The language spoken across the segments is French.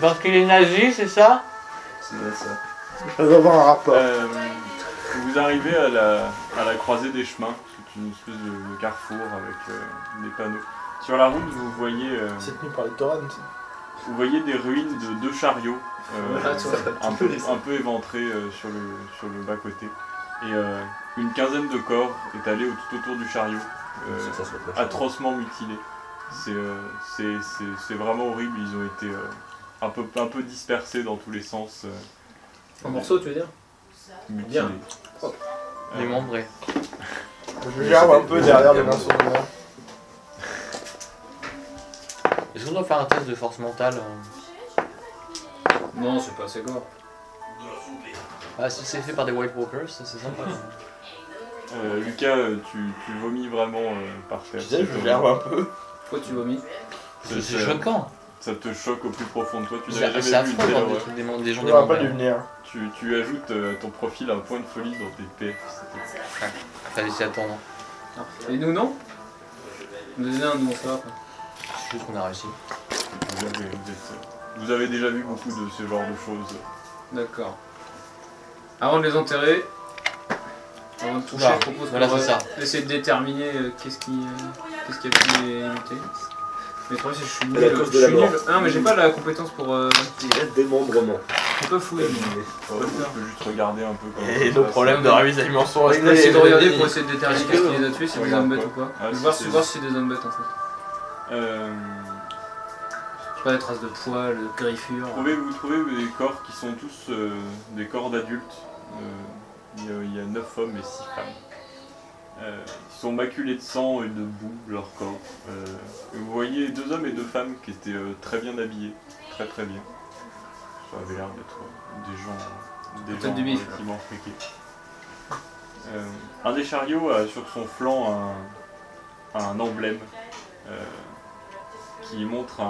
C'est parce qu'il est nazi, c'est ça? C'est vrai ça. Ça doit avoir un rapport. Vous arrivez à la croisée des chemins, c'est une espèce de carrefour avec des panneaux. Sur la route, vous voyez, C'est tenu par les torrents. vous voyez des ruines de 2 chariots, un peu éventrés sur le bas-côté. Et une quinzaine de corps étalés tout autour du chariot, atrocement mutilés. C'est vraiment horrible, ils ont été un peu dispersés dans tous les sens. En morceaux, tu veux dire? Mutilés. Bien. Démembré. Je gerbe un peu derrière les morceaux de mer. Est-ce qu'on doit faire un test de force mentale? Non, c'est pas assez gore. Ah, si c'est fait par des White Walkers, ça c'est sympa. Lucas, tu vomis vraiment par terre. Tu sais, je gerbe un peu. Pourquoi tu vomis? C'est choquant. Ça te choque au plus profond de toi, tu C'est n'avais jamais vu une affreux telle de voir des horreur. trucs des gens Je vois pas démembrés. du venir. Tu ajoutes à ton profil un point de folie dans tes PF. Fallait s'y attendre. Et nous, non? Nous, non, nous, on sort. C'est juste qu'on a réussi. Vous avez déjà vu beaucoup de ce genre de choses. D'accord. Avant de les enterrer, avant de toucher, Oula, je propose voilà, qu'on c'est ça. essayer de déterminer qu'est-ce qui a pu les muter. Mais le problème c'est que je suis À la nul. cause Je de la suis mort. nul. Ah non, mais j'ai pas la compétence pour. Démembrement. Je peux pas fouiller. Je peux juste regarder un peu comment Et ça se nos passe. problèmes de ravitaillement sont On restés. va essayer de regarder pour essayer de déterminer qu'est-ce qui les a tués, si c'est des Regarde hommes bêtes quoi. ou pas. Ah, voir si si c'est des hommes bêtes en fait. Pas des traces de poils, de griffures. Vous trouvez des corps qui sont tous des corps d'adultes. Il y a 9 hommes et 6 femmes. Ils sont maculés de sang et de boue, leur corps. Vous voyez 2 hommes et 2 femmes qui étaient très bien habillés, très bien. Ça avait l'air d'être des gens du bif. relativement friqués. Un des chariots a sur son flanc un emblème qui montre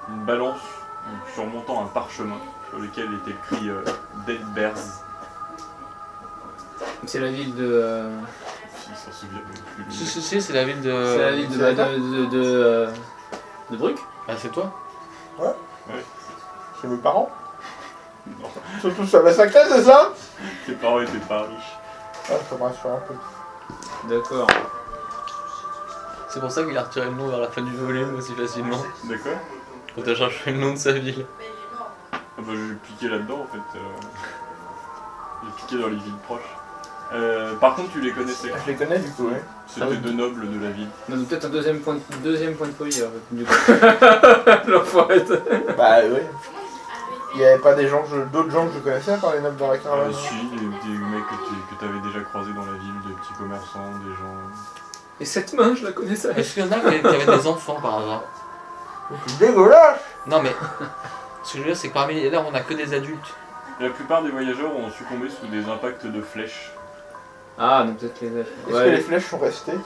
une balance surmontant un parchemin sur lequel était écrit Dead Bears. C'est la ville de. Il s'en souvient même plus. Si, c'est la ville de... C'est la ville de Bruck. Ah, c'est toi? Chez mes parents. Non. Ils sont tous à la sacrée, c'est ça? Tes parents étaient pas riches. Ah, ça me rassure un peu. D'accord. C'est pour ça qu'il a retiré le nom vers la fin du volume aussi facilement. D'accord. Quand t'as cherché le nom de sa ville. Ah bah j'ai piqué là-dedans en fait. J'ai piqué dans les villes proches. Par contre tu les connaissais. Je les connais du coup, ouais. C'était 2 nobles de la ville. On a peut-être un deuxième point de folie alors, du coup. L'enfoiré. Bah oui. Il y avait pas des gens d'autres gens que je connaissais à part les nobles dans la caravane. Si, des mecs que t'avais déjà croisés dans la ville, des petits commerçants, des gens. Et cette main, je la connaissais. Est-ce qu'il y en a qui avaient des enfants par hasard? C'est dégueulasse. Non mais... Ce que je veux dire c'est que parmi les là on a que des adultes. La plupart des voyageurs ont succombé sous des impacts de flèches. Ah, donc peut-être les elfes. Est-ce que les flèches sont restées?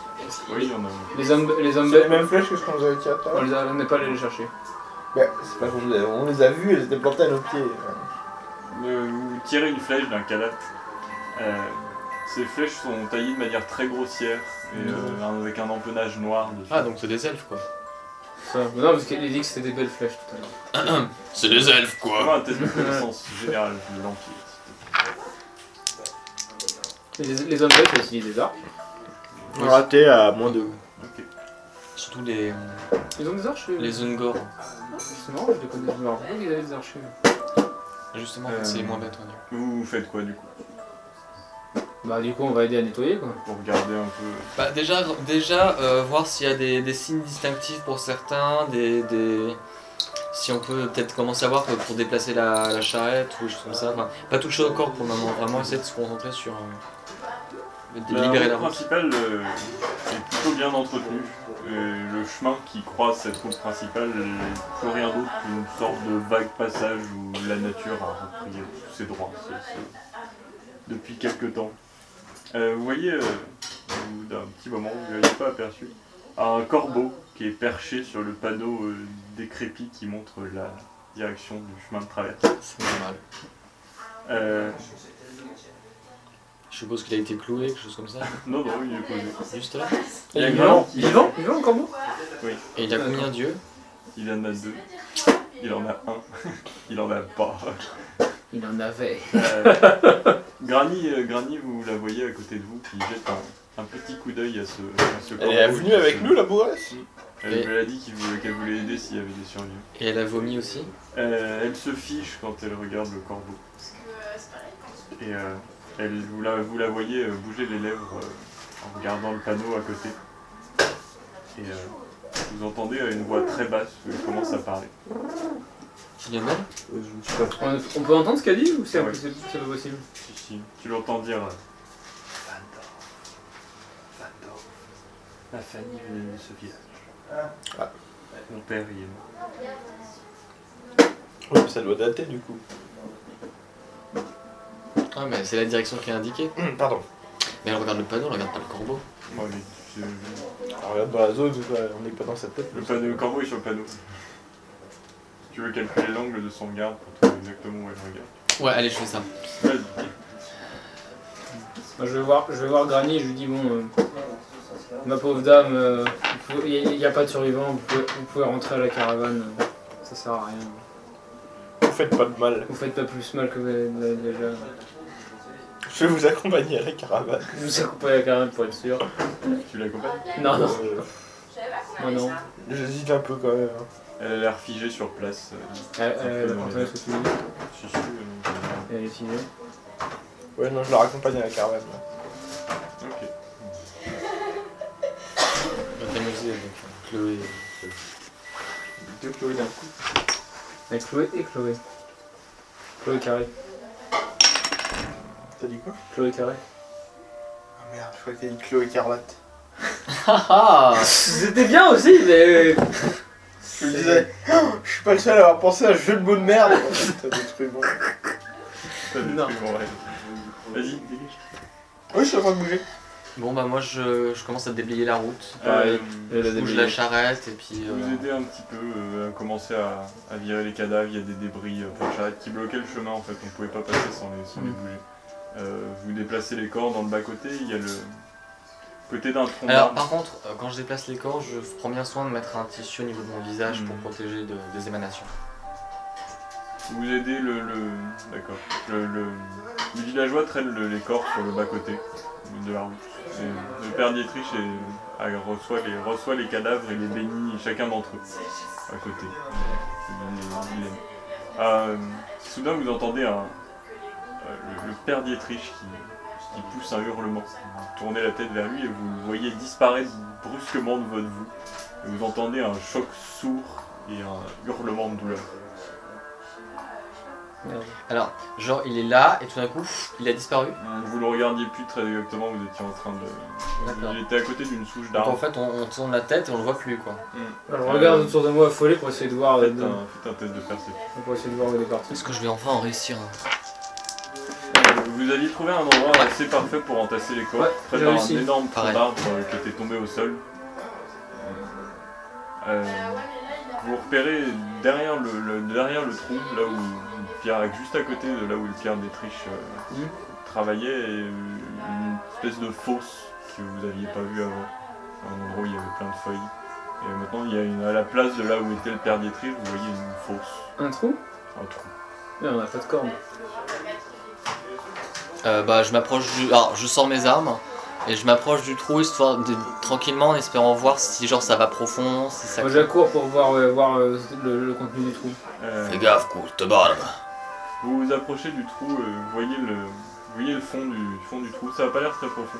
Oui, il y en a. Les hommes C'est les bêtes, mêmes flèches que ce qu'on nous avait tiré tout à l'heure? on n'est pas allé les chercher. Bah, c'est pas qu'on on les a vues, elles étaient plantées à nos pieds. Vous tirez une flèche d'un cadavre. Ces flèches sont taillées de manière très grossière et avec un empennage noir dessus. Ah donc c'est des elfes quoi. Ça. Non, parce qu'il dit que c'était des belles flèches tout à l'heure. C'est des elfes quoi. Fais-moi un test de connaissance générale de l'Empire. Les hommes bêtes, ils utilisent des arcs. Raté à moins 2. Ok. Surtout les... Ils ont des arches Les Ungor. C'est marrant, je les connais. Je me rappelle qu'ils avaient des archers. Justement en fait, c'est les moins bêtes on dirait. Vous faites quoi du coup? Bah du coup on va aider à nettoyer quoi. Pour regarder un peu. Bah déjà voir s'il y a des signes distinctifs pour certains, si on peut peut-être commencer à voir pour déplacer la charrette ou des choses comme ça. Enfin, pas toucher au corps pour le moment, vraiment essayer de se concentrer sur libérer la route route. principale est plutôt bien entretenue. Le chemin qui croise cette route principale n'est plus rien d'autre qu'une sorte de vague passage où la nature a repris tous ses droits depuis quelques temps. Vous voyez, au bout d'un petit moment, vous ne l'avez pas aperçu, un corbeau qui est perché sur le panneau décrépit qui montre la direction du chemin de traverse. C'est normal. Je suppose qu'il a été cloué, quelque chose comme ça. Non, il est posé. Juste là. Il est vivant le corbeau. Oui, Et il a combien d'yeux? il en a 2. Il en a un. Il en a pas. Il en avait. Granny, vous la voyez à côté de vous qui jette un petit coup d'œil à ce Elle est venue avec nous, la bourresse? Elle lui a dit qu'elle voulait aider s'il y avait des survivants. Et elle a vomi aussi. Elle se fiche quand elle regarde le corbeau. Et vous la voyez bouger les lèvres en regardant le panneau à côté. Et vous entendez une voix très basse qui commence à parler. Lionel? Je ne suis pas... On peut entendre ce qu'elle dit ou c'est Ouais. pas possible? Si, tu l'entends dire Vandor. Ma famille venait de ce village. Ah. Mon père y est mort. Oui, mais ça doit dater du coup. Ah, mais c'est la direction qui est indiquée. Pardon. Mais elle regarde le panneau, elle regarde pas le corbeau. Bon, allez, On regarde dans la zone, on n'est pas dans cette tête. le corbeau est sur le panneau. Si tu veux calculer l'angle de son regard pour trouver exactement où elle regarde. Ouais, allez, je fais ça. Vas-y. Moi, je vais voir Granny et je lui dis bon, ma pauvre dame, il n'y a pas de survivants, vous pouvez rentrer à la caravane, ça sert à rien. Vous faites pas de mal. Vous faites pas plus mal que vous l'avez déjà. Je vais vous accompagner à la caravane. Je vous accompagne à la caravane pour être sûr. Tu l'accompagnes? Non, non, Euh, non. J'hésite un peu quand même. Elle a l'air figée sur place. Elle a entendu ce que tu dis. Si, si, Elle est figée. Ouais, non, je la raccompagne à la caravane. Là. ok. On va t'amuser avec Chloé. Deux Chloé d'un coup. Avec Chloé et Chloé. Chloé Carré. T'as dit quoi? Chloé Carré. Ah merde, je crois que t'as dit Chloé Écarlate. Haha. C'était bien aussi, mais. Je me disais, oh, je suis pas le seul à avoir pensé à ce jeu de mots de merde. T'as détruit mon... T'as Non. détruit mon rêve. Vas-y, dégage. Oui, je suis en train de bouger. Bon, bah, moi, je commence à déblayer la route. Pareil. Je bouge la charrette et puis. Vous aidez un petit peu à commencer à virer les cadavres, il y a des débris pour la charrette qui bloquaient le chemin en fait, on pouvait pas passer sans les bouger. Vous déplacez les corps dans le bas-côté, il y a le côté d'un tronc Alors, d'arbre. par contre, quand je déplace les corps, je prends bien soin de mettre un tissu au niveau de mon visage pour protéger des émanations. Vous aidez d'accord. Le villageois traîne les corps sur le bas-côté de la route. Et le père Dietrich reçoit les cadavres et les bénit chacun d'entre eux à côté. Il aime. Soudain vous entendez le père Dietrich qui pousse un hurlement. Vous tournez la tête vers lui et vous le voyez disparaître brusquement de votre vue. Et vous entendez un choc sourd et un hurlement de douleur. Merde. Alors, genre, il est là et tout d'un coup, il a disparu. Vous le regardiez plus très exactement, vous étiez en train de... D'accord. Il était à côté d'une souche Donc en d'arbre. fait, on tourne la tête et on le voit plus, quoi. Alors, je regarde autour de moi affolé pour essayer de voir. Faites un test de perception. Pour essayer de voir où il est parti. Est-ce que je vais enfin en réussir Vous aviez trouvé un endroit assez parfait pour entasser les corps, Ouais, près j'ai d'un réussi. énorme tronc Pareil. d'arbre qui était tombé au sol. Vous repérez derrière le trou, là où Pierre, juste à côté de là où le Pierre Dietrich travaillait, et une espèce de fosse que vous n'aviez pas vue avant. Un endroit où il y avait plein de feuilles. Et maintenant, il y a à la place de là où était le Père Dietrich, vous voyez une fosse, Un trou? un trou. Mais on a pas de corne. Bah, je m'approche du... Alors, je sors mes armes et je m'approche du trou histoire de tranquillement en espérant voir si genre ça va profond, si ça... Moi, j'accours pour voir le contenu du trou. Fais gaffe, courte barbe. Vous vous approchez du trou, vous voyez le fond du trou, ça n'a pas l'air très profond.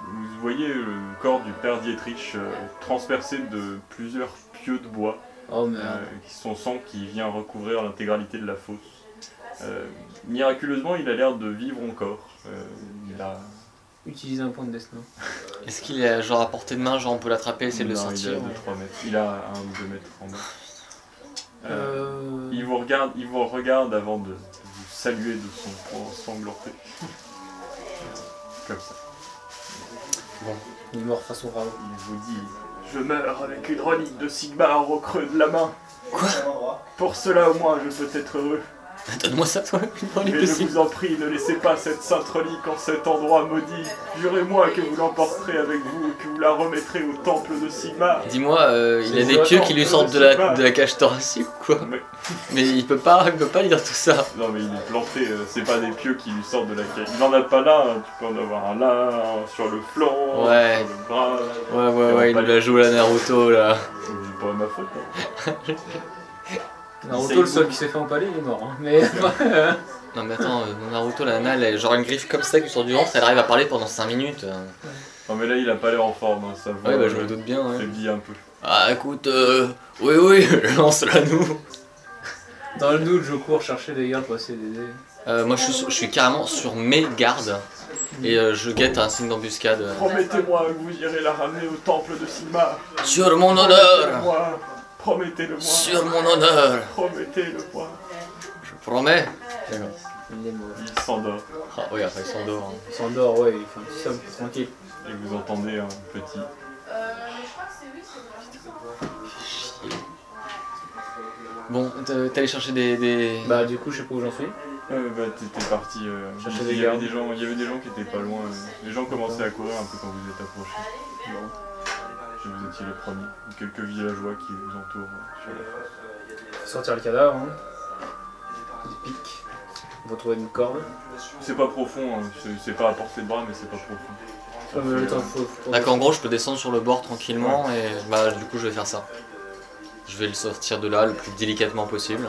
Vous voyez le corps du père Dietrich transpercé de plusieurs pieux de bois, Oh merde. son sang qui vient recouvrir l'intégralité de la fosse. Miraculeusement, il a l'air de vivre encore. Il a... Utiliser un point de destin. Est-ce qu'il est genre à portée de main, genre on peut l'attraper, essayer de le Non, sortir il a 2-3 mètres. Il a 1 ou 2 mètres en bas. Il vous regarde avant de vous saluer de son poing sanglanté. Comme ça. Il est mort façon Raoult. Il vous dit: je meurs avec une relique de Sigmar au creux de la main. Quoi? Pour cela au moins je peux être heureux. Donne-moi ça, toi. Non, il est Mais je possible. vous en prie, ne laissez pas cette sainte relique en cet endroit maudit. Jurez-moi que vous l'emporterez avec vous et que vous la remettrez au temple de Sigmar. Dis-moi, il a C'est des quoi, pieux attends, qui lui je sortent sais pas. de la cage thoracique ou quoi? Mais- Mais il peut pas lire tout ça. Non mais il est planté, c'est pas des pieux qui lui sortent de la cage. Il n'en a pas là, hein. Tu peux en avoir un là, un sur le flanc, Ouais. sur le bras. Ouais, il nous la joue la Naruto là. C'est pas ma faute. Hein. Naruto, le seul qui s'est fait empaler, il est mort. Hein. Mais Non mais attends, Naruto, la nana, elle a genre une griffe comme ça qui sort du ventre, elle arrive à parler pendant 5 minutes. Non mais là il a pas l'air en forme, hein. Sa voix Ouais, bah je me doute bien, ouais. faiblit un peu. Ah écoute, oui, lance-la nous. dans le doute, je cours chercher des gardes pour essayer d'aider. Moi je suis carrément sur mes gardes et je guette un signe d'embuscade. Promettez-moi que vous irez la ramener au temple de Sigmar. Sur mon honneur. Promettez-le-moi. Sur mon honneur. Promettez-le-moi. Je promets. Il est mort. Il s'endort Ah oui, après il s'endort. Il s'endort, ouais, il fait un petit somme tranquille. et vous entendez un petit. Bon, t'es allé chercher des... Bah, du coup, je sais pas où j'en suis. Bah t'étais parti. Chercher il des y avait gardes. des gens, il y avait des gens qui étaient pas loin. Les gens commençaient à courir un peu quand vous êtes approchés. Et vous étiez les premiers. Quelques villageois qui vous entourent sur la fosse. Sortir le cadavre, hein. Des pics. On va trouver une corde. C'est pas profond, hein. C'est pas à portée de bras, mais c'est pas profond. Ça Mais fait, le temps, faut D'accord, en gros je peux descendre sur le bord tranquillement et bah du coup je vais faire ça. Je vais le sortir de là le plus délicatement possible.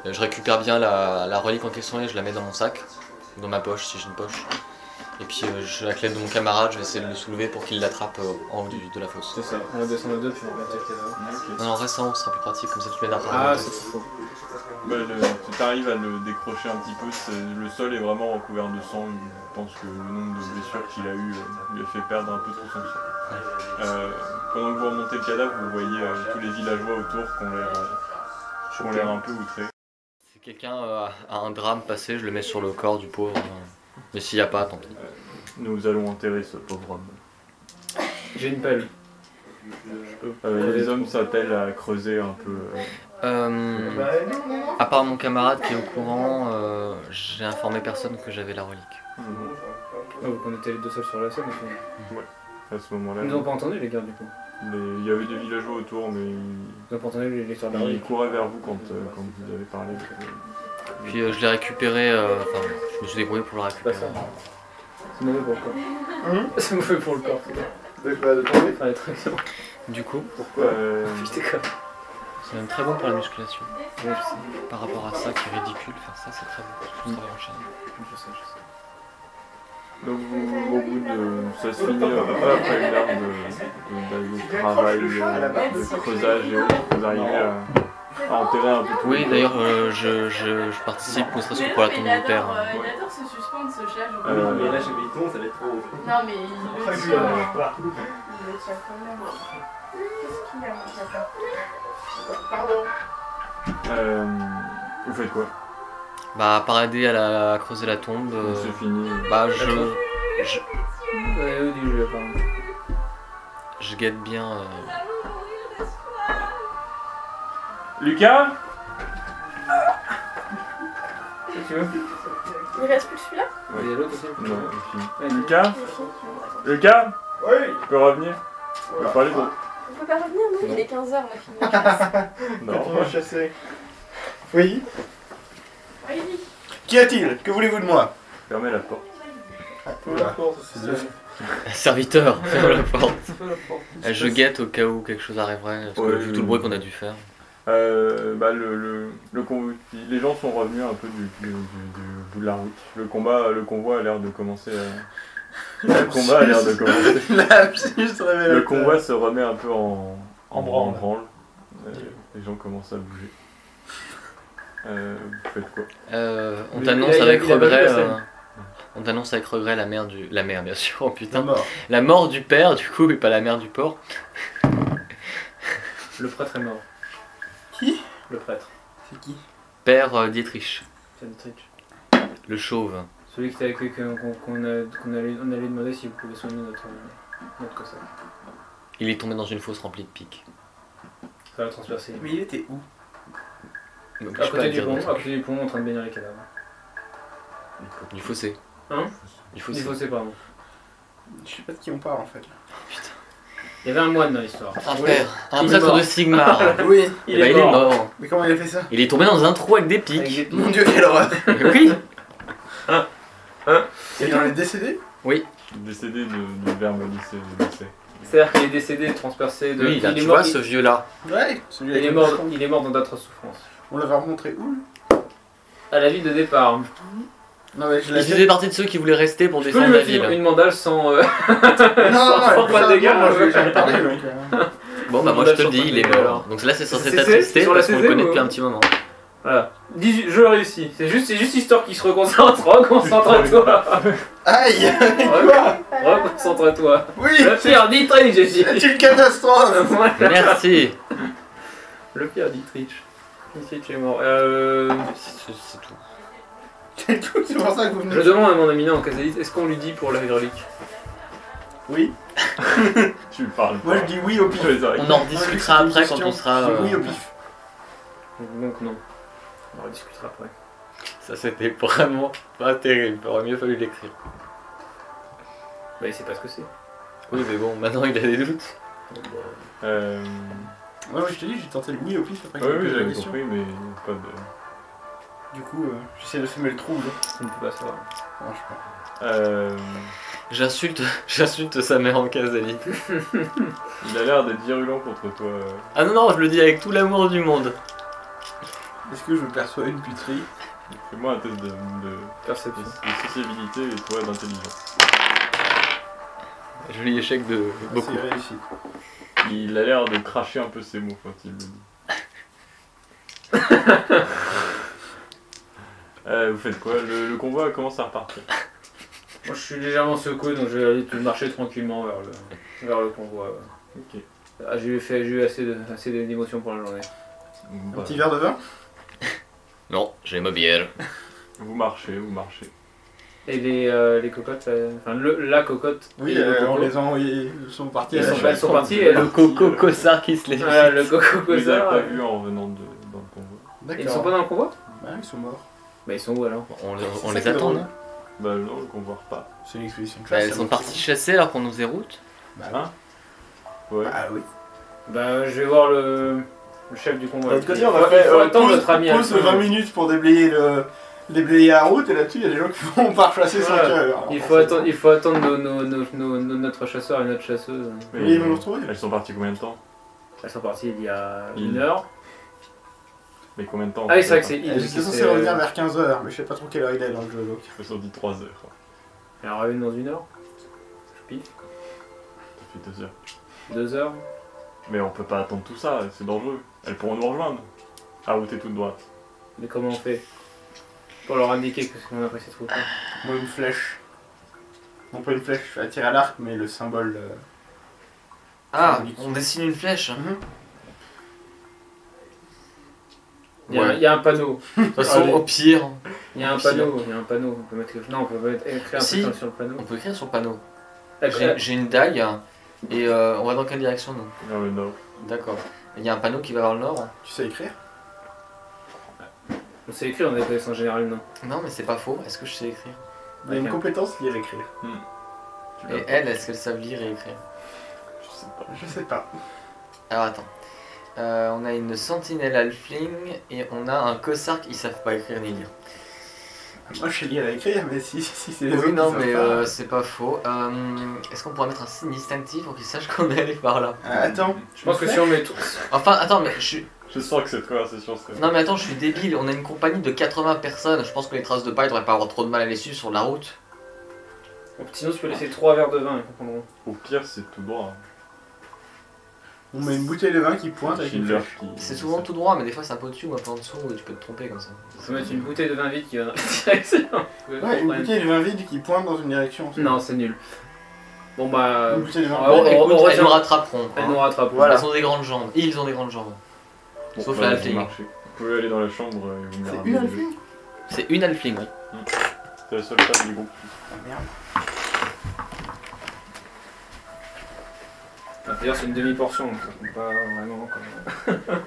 Et je récupère bien la relique en question et je la mets dans mon sac, ou dans ma poche si j'ai une poche. Et puis j'ai la clé de mon camarade, je vais essayer de le soulever pour qu'il l'attrape en haut de la fosse. C'est ça, on va descendre à deux puis on va mettre le cadavre. Ok. Non, reste en haut, ce sera plus pratique, comme ça tu mets d'argent. Ah, c'est faux. Bah, tu arrives à le décrocher un petit peu, le sol est vraiment recouvert de sang, je pense que le nombre de blessures qu'il a eu lui a fait perdre un peu tout son sang. Pendant que vous remontez le cadavre, vous voyez tous les villageois autour qui ont l'air un peu outrés. Si quelqu'un a un drame passé, je le mets sur le corps du pauvre. Mais s'il n'y a pas, tant pis. Nous allons enterrer ce pauvre homme. J'ai une pelle. Les hommes s'attellent à creuser un peu. À part mon camarade qui est au courant, j'ai informé personne que j'avais la relique. Oh, donc on était les deux seuls sur la scène. À ce moment-là, Ils nous ont pas entendu les gardes du coup. il y avait des villageois autour, mais Ils ont pas entendu l'histoire de la ils relique. couraient vers vous quand vous avez parlé. Puis je l'ai récupéré, enfin je me suis débrouillé pour le C'est pas récupérer. ça. C'est mauvais pour le corps. C'est mauvais pour le corps. De quoi? De tomber? Faire les tractions. Du coup, Putain, quoi. c'est même très bon pour la musculation. Ouais, je sais. Par rapport à ça qui est ridicule, faire ça c'est très bon. Je travaille en chaîne. Je sais. Donc au bout de... ça se finit à peu près après une heure de travail, de creusage et autres, vous arrivez à enterrer un peu tout. Oui, d'ailleurs je participe, ne serait-ce que pour la tombe du père. Il adore se suspendre, ce chat. Mais là, chez Béton, ça va être trop. Non, mais il le tient. Il le tient quand même. Qu'est-ce qu'il y a, mon papa? Pardon. Vous faites quoi? Bah, par aider à creuser la tombe, C'est fini. bah Ouais, du jeu, pardon. je guette bien. Lucas? Qu'est-ce que tu veux? Il reste plus que celui-là? Il y a l'autre aussi. Non, c'est fini. Ouais, Lucas? Lucas? Oui. Tu peux revenir? Tu peux parler d'autre? On peut pas revenir, non? Il est 15h, on a fini la classe. Non. Continuons à chasser. Oui. Oui. Qu'y a-t-il? Que voulez-vous de moi? Fermez la porte. Serviteur, ferme la porte. C'est pas la porte. Je guette au cas où quelque chose arriverait, parce que Ouais, vu tout le bruit qu'on a dû faire. Bah les gens sont revenus un peu du bout de la route. Le convoi a l'air de commencer à... Le combat a l'air de commencer. Le convoi se remet un peu en branle. Les gens commencent à bouger. Vous faites quoi? On Mais t'annonce il a- avec il a pas vu la regret. scène. On t'annonce avec regret la mère du. La mère bien sûr, oh putain. mort. La mort du père du coup et pas la mère du porc. Le prêtre est mort. Qui? Le prêtre. C'est qui? Père Dietrich, C'est Dietrich. le chauve. Celui qu'on allait demander s'il pouvait soigner notre cossack. Il est tombé dans une fosse remplie de pics. Ça va transpercer. Mais il était où? À côté du pont, en train de bénir les cadavres. Du fossé. Hein? Du Il fossé. faut séparer. Je sais pas de qui on parle en fait. Il y avait un moine dans l'histoire. Un Oui. père, un Il est prêtre mort. de Sigmar. Oui, Eh ben, il est mort. mais comment il a fait ça? Il est tombé dans un trou avec des Avec pics. des pics. Mon dieu, quelle horreur! Oui. Et dans les décédés? Décédé de verme décès. C'est-à-dire qu'il est décédé, transpercé de. Oui, là, il est tu mort, vois ce vieux-là. Ouais, celui il avec est le mort, bâton. il est mort dans d'atroces souffrances. On l'avait rencontré où? À la ville de départ. Non, mais je Il l'ai faisait partie de ceux qui voulaient rester pour Tu peux défendre lui la mettre ville. une mandale sans. Non, non, pas de dégâts, moi ouais. j'en ai parlé donc. Bon bah moi je te le dis, il est mort. Donc là c'est censé C'est t'attrister sur la parce qu'on le CC connaît ou- depuis un petit moment. Voilà. 18, je réussis. C'est juste histoire qu'il se reconcentre. Reconcentre-toi. Aïe! Reconcentre-toi. Oui! Le pire Dietrich, j'ai dit. C'est une catastrophe! Voilà. Merci. Le pire Dietrich. Dietrich est mort. C'est tout. C'est tout, c'est pour ça que vous Je venez. demande à mon ami en casalite, est-ce qu'on lui dit pour la hydraulique? Oui. Tu parles Moi pas. je dis oui au pif. Tu les as- On en rediscutera Moi, je dis après que c'est quand une on sera. question. Je dis oui au pif. Donc non. On en rediscutera après. Ça c'était vraiment pas terrible, il aurait mieux fallu l'écrire. Bah il sait pas ce que c'est. Oui mais bon, maintenant il a des doutes. Euh... Ouais, je te dis, j'ai tenté le oui au pif après que Oui, tu oui, poses la j'avais question. compris, mais pas de. Du coup, j'essaie de semer le trouble. On ne peut pas savoir. Ça marche pas. J'insulte sa mère en Casalie. Il a l'air d'être virulent contre toi. Ah non non, je le dis avec tout l'amour du monde. Est-ce que je perçois une puterie? Fais-moi un test de Perception. sociabilité et toi d'intelligence. Joli échec de beaucoup. C'est réussi. Il a l'air de cracher un peu ses mots quand il le dit. Vous faites quoi? Le convoi commence à repartir. Moi je suis légèrement secoué donc je vais aller marcher tranquillement vers le convoi. Ok. Ah, j'ai eu assez d'émotions pour la journée. Un petit verre de vin? Non, j'ai ma bière. Vous marchez. Et les cocottes, enfin la cocotte. Oui, et le coco. on les a envoyés, ils sont partis à la Elles sont parties. Le coco cossard qui se lève. Voilà, le coco Vous les avez cossard. pas vus en revenant dans le convoi. D'accord. Ils sont pas dans le convoi? Bah, ils sont morts. Bah ils sont où alors? On C'est ça les qui est attend, drôle. non? Bah non, le convoi repart. C'est une expédition de Bah, chasse. elles ça sont marche parties chasser alors qu'on nous déroute. Bah, Hein? Ouais. Ah oui. Bah je vais voir le chef du convoi. D'un autre côté, on Il a faut- fait il faut attendre notre ami pause de Alpha. 20 minutes pour déblayer la route, et là-dessus, il y a des gens qui vont parchasser 5 Voilà. heures. Il faut attendre notre chasseur et notre chasseuse. Mais ils vont nous retrouver. Elles sont parties combien de temps? Elles sont parties il y a Il- une heure. Mais combien de temps? Ah oui c'est vrai que c'est J'étais censé revenir vers 15h, mais je sais pas trop quelle heure il est dans le jeu. Donc. Elles sont dit 3 heures. Elle revient dans une heure. Je piffe. Ça fait 2 heures. 2 heures. Mais on peut pas attendre tout ça, c'est dangereux. Elles pourront nous rejoindre. À route et toute droite. Mais comment on fait? Pour leur indiquer qu'on a pris cette route. Moi, une flèche. Non, pas une flèche à tirer à l'arc, mais le symbole. Ah, on dessine une flèche. Il y a un panneau. De toute façon, Allez. au pire, Il y a un panneau. On peut mettre quelque chose. Non, on peut écrire un Si. truc sur le panneau. on peut écrire sur le panneau. Euh, J'ai une dague et on va dans quelle direction nous? Vers le nord. D'accord. Il y a un panneau qui va vers le nord. Tu sais écrire? On sait écrire, on a des connaissances générales, non? Non mais c'est pas faux, est-ce que je sais écrire? Il y a une Ok. compétence lire écrire. Tu Et l'as- elles, est-ce qu'elles savent lire et écrire? Je sais pas. Je sais pas. Alors attends. On a une sentinelle halfling et on a un cossard qui savent pas écrire ni lire. Moi, je sais lire et écrire, mais si c'est les Oui autres non qui mais savent pas. c'est pas faux. Est-ce qu'on pourrait mettre un signe distinctif pour qu'ils sachent qu'on est allé par là? Attends. Je pense que si on met tout. Enfin attends mais je suis... Je sens que cette conversation serait. Non mais attends, je suis débile, on a une compagnie de 80 personnes, je pense que les traces de paille devraient pas avoir trop de mal à les suivre sur la route. Donc, sinon, tu peux laisser 3 verres de vin, ils comprendront. Au pire, c'est tout droit. On met une bouteille de vin qui pointe avec une Schindler flèche. qui. C'est souvent tout droit, mais des fois c'est un peu au-dessus ou un peu en dessous et tu peux te tromper comme ça. On peut mettre une bouteille de vin vide qui va dans la direction. Ouais, une bouteille de vin vide qui pointe dans une direction. Non, c'est nul. Bon bah. Une bouteille de vin. Ah, Bon, on écoute, elles retient- nous rattraperont. Elle hein. nous rattrape. Voilà. Elles ont des grandes jambes. Ils ont des grandes jambes. Bon, Sauf bah, la vous halfling. marchez. Vous pouvez aller dans la chambre et vous me C'est ramenez une les halfling? C'est une halfling, oui. deux. C'est la seule femme du groupe. Ah merde. D'ailleurs, c'est une demi-portion, donc ça compte pas vraiment quand même.